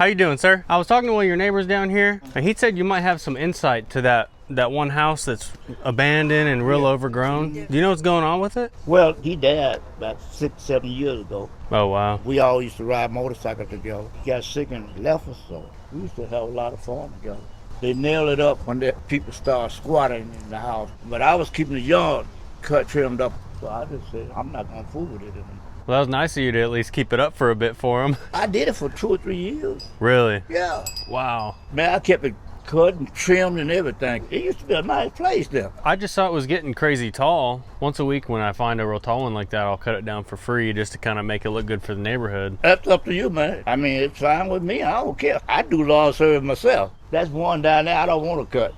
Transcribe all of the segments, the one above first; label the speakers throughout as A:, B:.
A: How you doing, sir? I was talking to one of your neighbors down here, and he said you might have some insight to that one house that's abandoned and real overgrown. Do you know what's going on with it?
B: Well, he died about 6, 7 years ago.
A: Oh, wow.
B: We all used to ride motorcycles together. He got sick and left us, so we used to have a lot of fun together. They nailed it up when the people started squatting in the house. But I was keeping the yard cut, trimmed up. So I just said, I'm not going to fool with it anymore.
A: Well, that was nice of you to at least keep it up for a bit for him.
B: I did it for 2 or 3 years.
A: Really?
B: Yeah.
A: Wow.
B: Man, I kept it cut and trimmed and everything. It used to be a nice place there.
A: I just thought it was getting crazy tall. Once a week when I find a real tall one like that, I'll cut it down for free just to kind of make it look good for the neighborhood.
B: That's up to you, man. I mean, it's fine with me. I don't care. I do lawn service myself. That's one down there I don't want to cut.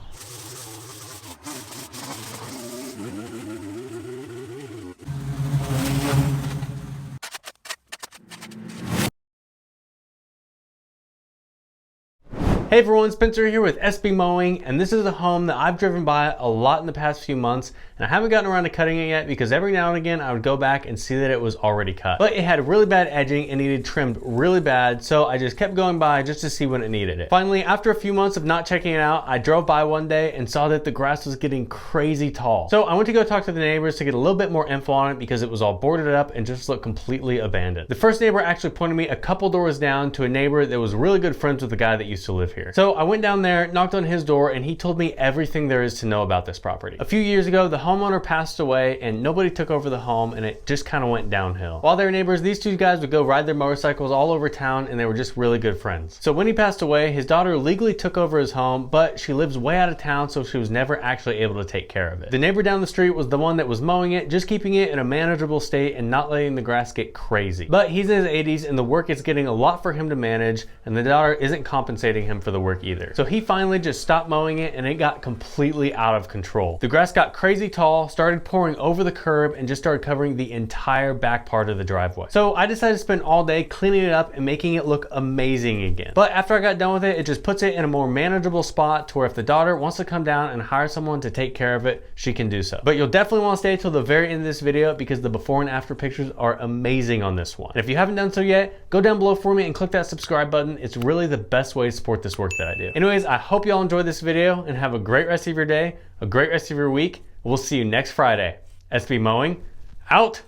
A: Hey everyone, Spencer here with SB Mowing, and this is a home that I've driven by a lot in the past few months, and I haven't gotten around to cutting it yet because every now and again I would go back and see that it was already cut. But it had really bad edging and needed trimmed really bad, so I just kept going by just to see when it needed it. Finally, after a few months of not checking it out, I drove by one day and saw that the grass was getting crazy tall. So I went to go talk to the neighbors to get a little bit more info on it because it was all boarded up and just looked completely abandoned. The first neighbor actually pointed me a couple doors down to a neighbor that was really good friends with the guy that used to live here. So I went down there, knocked on his door, and he told me everything there is to know about this property. A few years ago, the homeowner passed away and nobody took over the home, and it just kind of went downhill. While they were neighbors, these two guys would go ride their motorcycles all over town, and they were just really good friends. So when he passed away, his daughter legally took over his home, but she lives way out of town, so she was never actually able to take care of it. The neighbor down the street was the one that was mowing it, just keeping it in a manageable state and not letting the grass get crazy. But he's in his 80s and the work is getting a lot for him to manage, and the daughter isn't compensating him for the work either. So he finally just stopped mowing it and it got completely out of control. The grass got crazy tall, started pouring over the curb, and just started covering the entire back part of the driveway. So I decided to spend all day cleaning it up and making it look amazing again. But after I got done with it, it just puts it in a more manageable spot to where if the daughter wants to come down and hire someone to take care of it, she can do so. But you'll definitely want to stay till the very end of this video because the before and after pictures are amazing on this one. And if you haven't done so yet, go down below for me and click that subscribe button. It's really the best way to support this work that I do. Anyways, I hope you all enjoyed this video and have a great rest of your day, a great rest of your week. We'll see you next Friday. SB Mowing, out.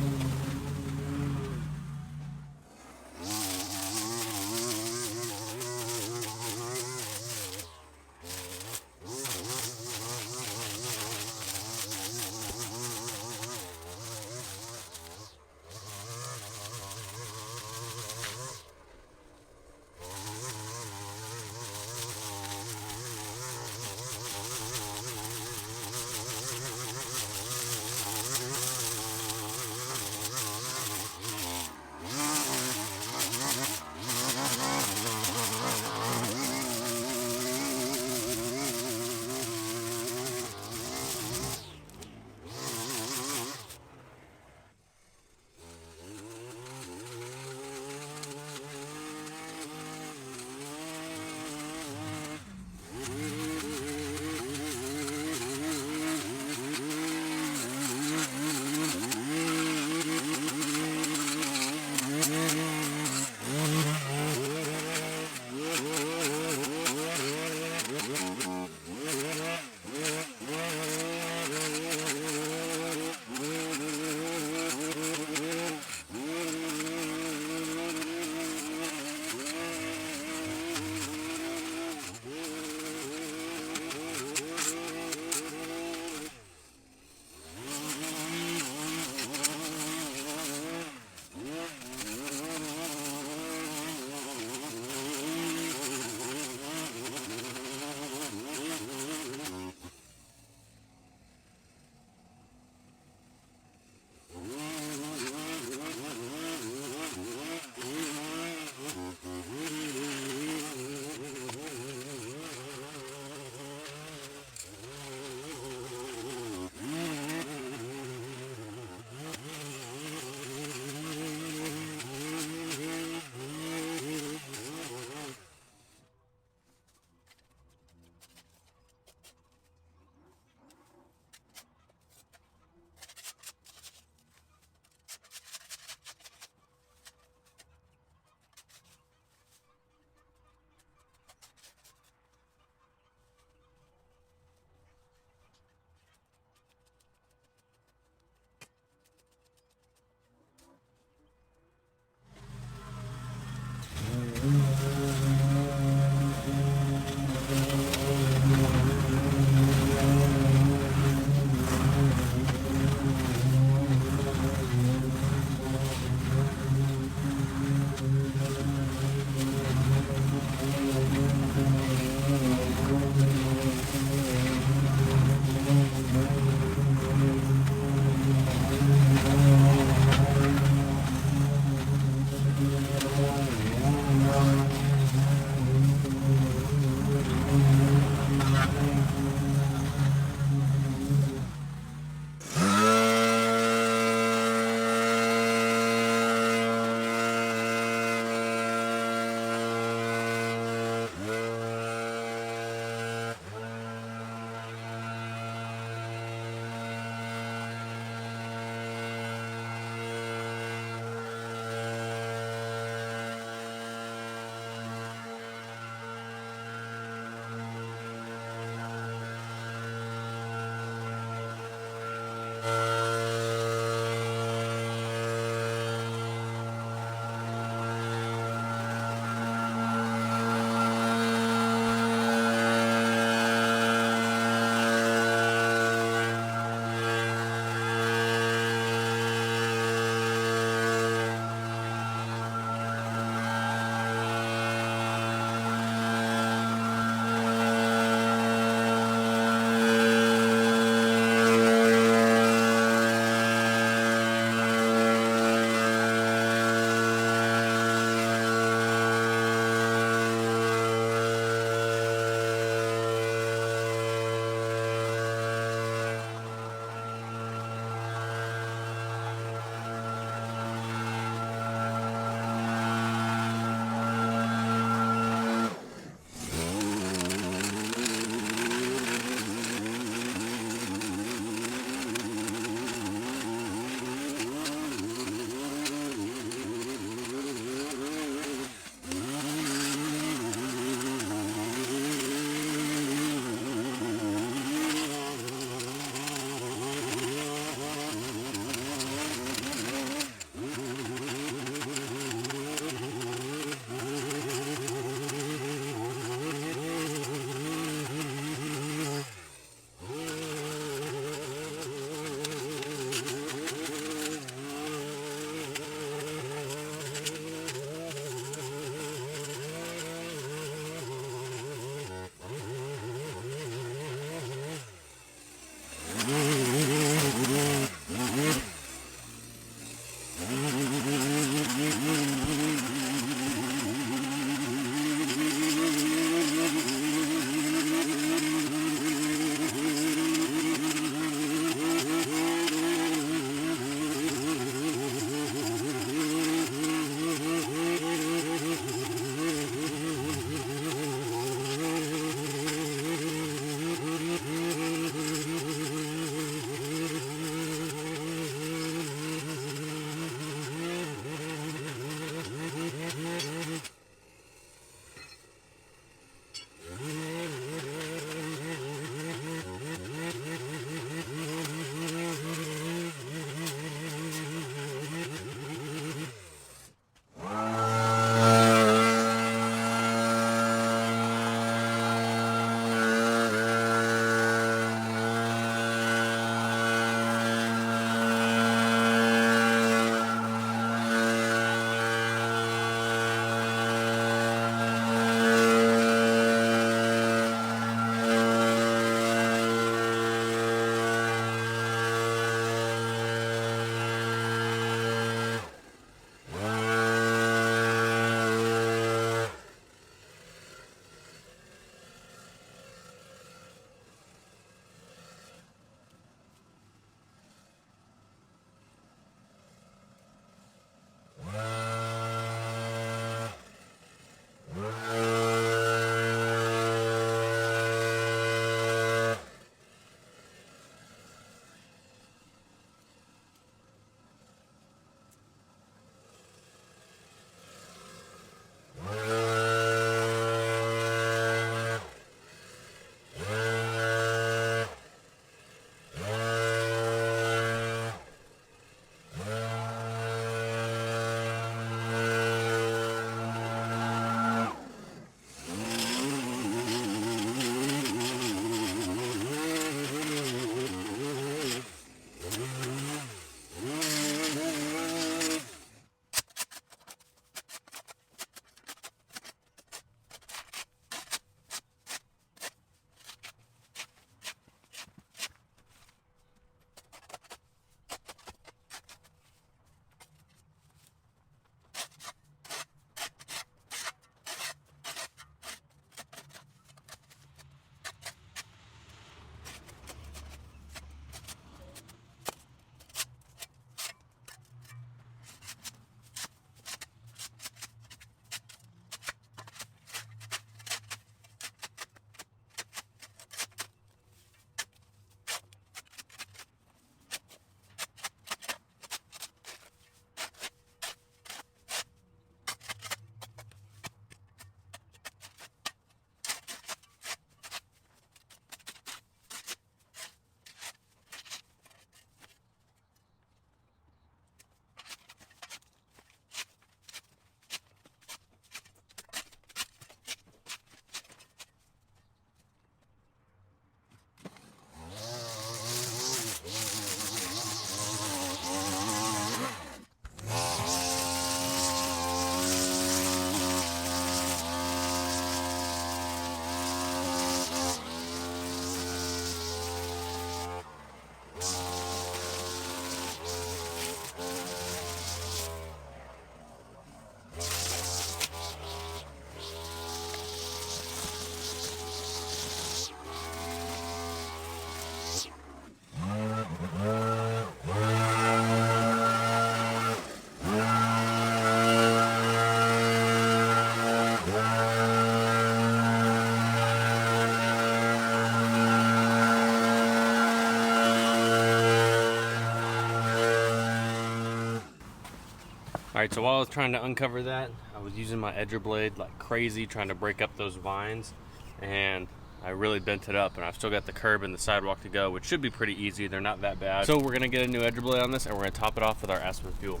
A: All right, so while I was trying to uncover that, I was using my edger blade like crazy, trying to break up those vines, and I really bent it up, and I've still got the curb and the sidewalk to go, which should be pretty easy. They're not that bad. So we're gonna get a new edger blade on this, and we're gonna top it off with our Aspen fuel.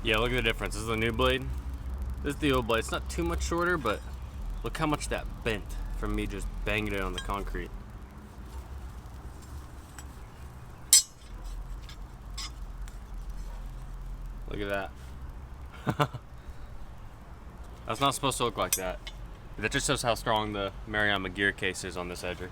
A: Yeah, look at the difference. This is the new blade. This is the old blade. It's not too much shorter, but look how much that bent from me just banging it on the concrete. Look at that. That's not supposed to look like that. That just shows how strong the Mariama gear case is on this edger.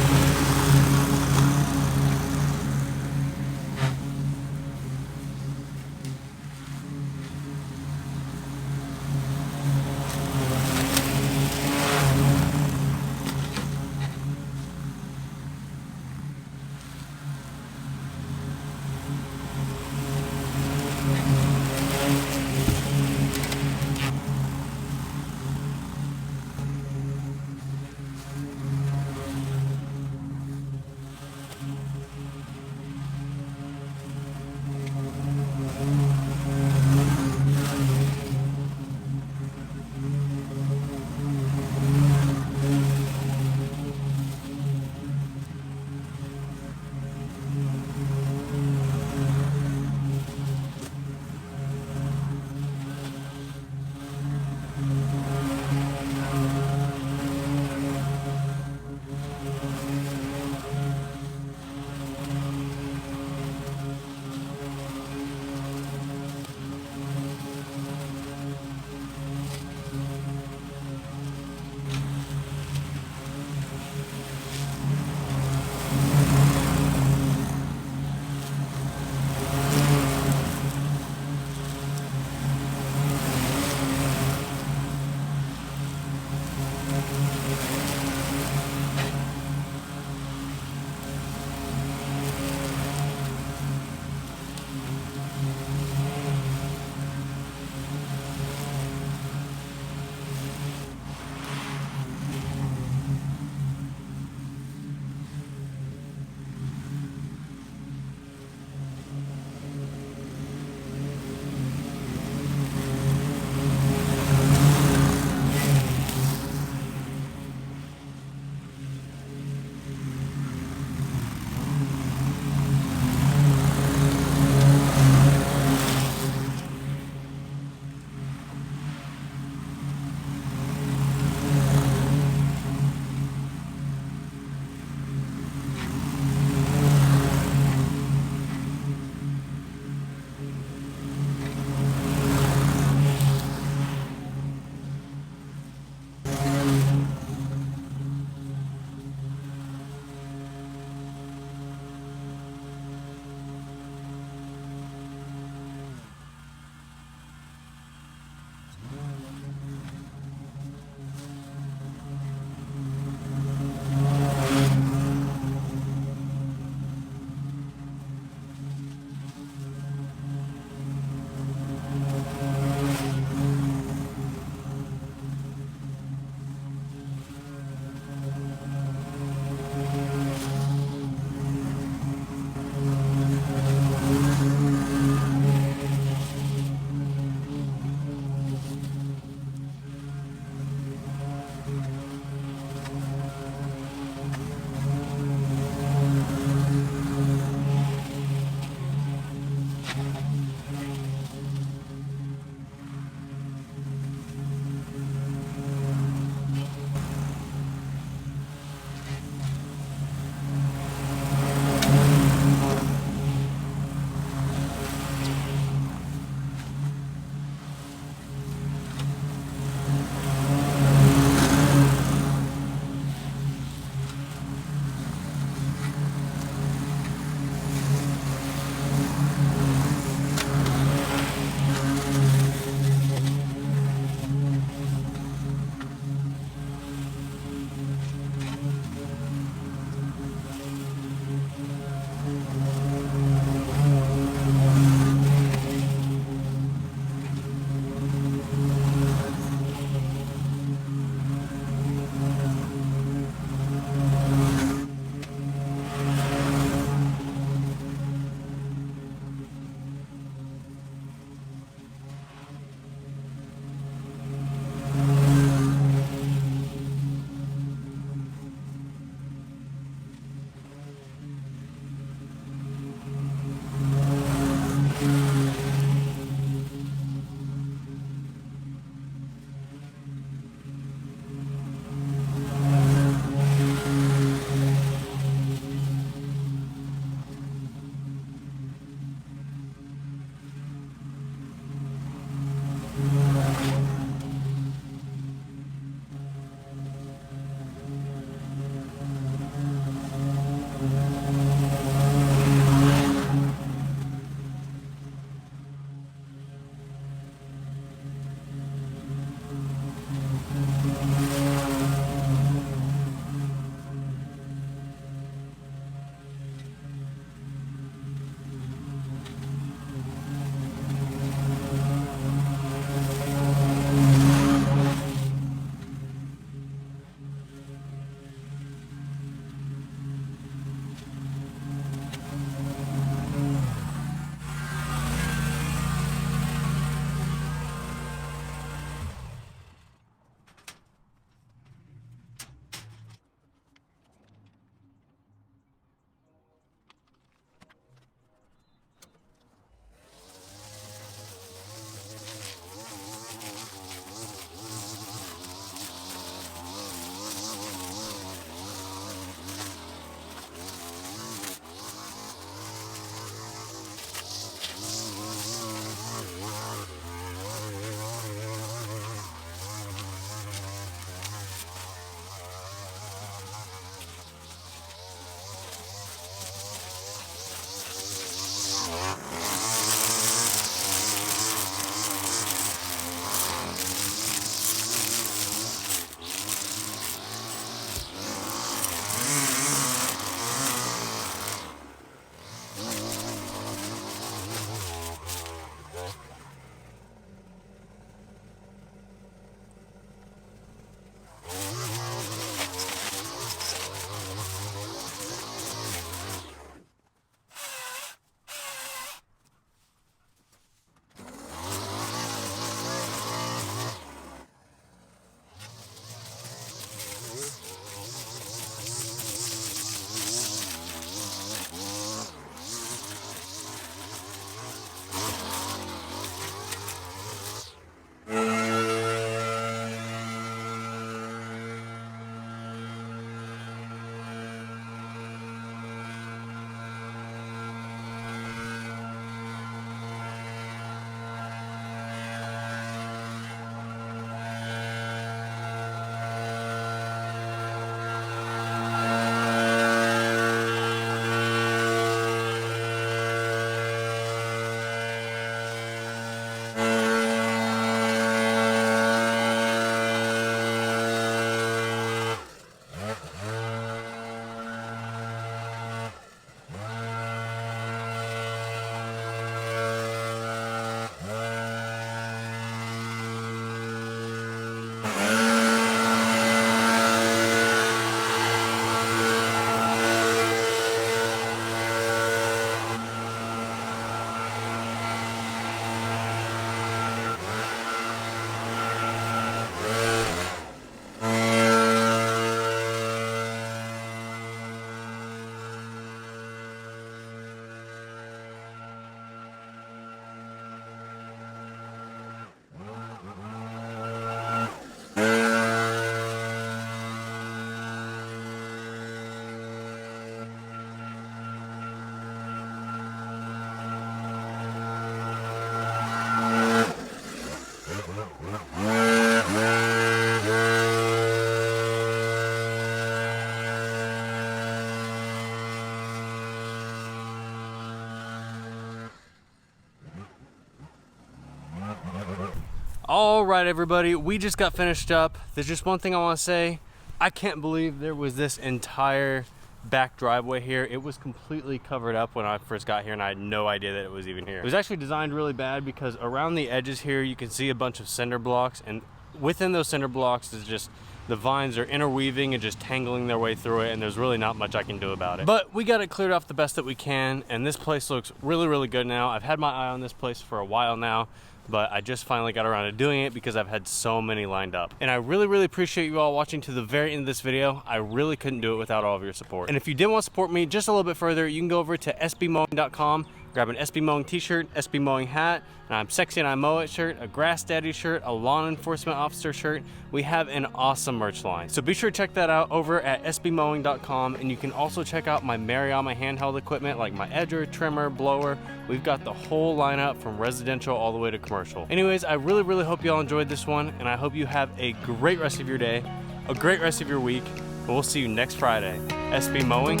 A: All right, everybody, we just got finished up. There's just one thing I want to say. I can't believe there was this entire back driveway here. It was completely covered up when I first got here, and I had no idea that it was even here. It was actually designed really bad because around the edges here, you can see a bunch of cinder blocks, and within those cinder blocks is just the vines are interweaving and just tangling their way through it, and there's really not much I can do about it. But we got it cleared off the best that we can, and this place looks really, really good now. I've had my eye on this place for a while now, but I just finally got around to doing it because I've had so many lined up. And I really, really appreciate you all watching to the very end of this video. I really couldn't do it without all of your support. And if you did want to support me just a little bit further, you can go over to sbmowing.com, grab an SB Mowing t-shirt, SB Mowing hat, and I'm Sexy and I Mow It shirt, a Grass Daddy shirt, a Lawn Enforcement Officer shirt. We have an awesome merch line. So be sure to check that out over at sbmowing.com, and you can also check out my Mariama handheld equipment like my edger, trimmer, blower. We've got the whole lineup from residential all the way to commercial. Anyways, I really, really hope you all enjoyed this one, and I hope you have a great rest of your day, a great rest of your week, and we'll see you next Friday. SB Mowing,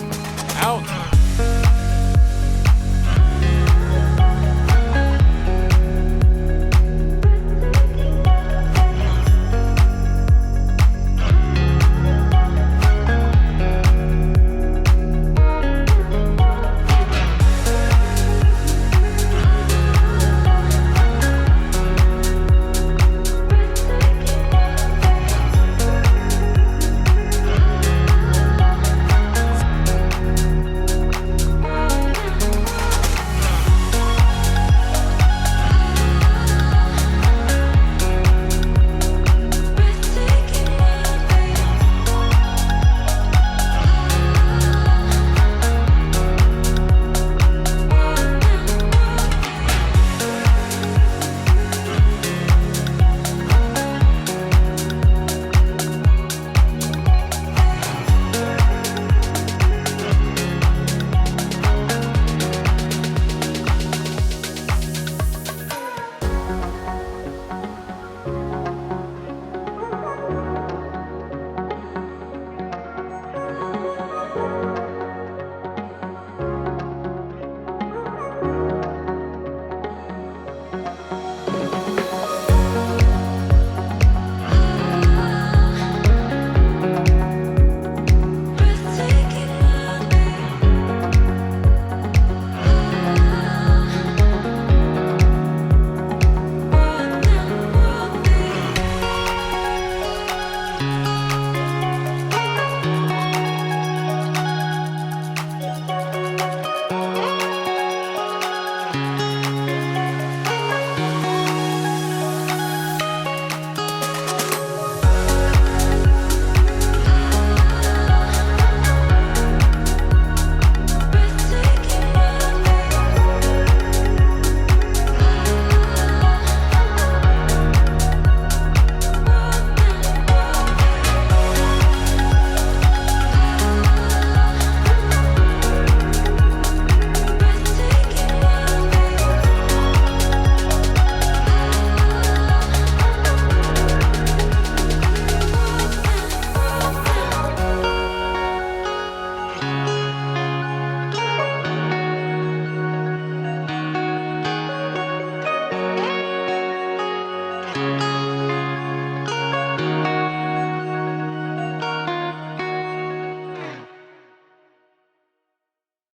A: out!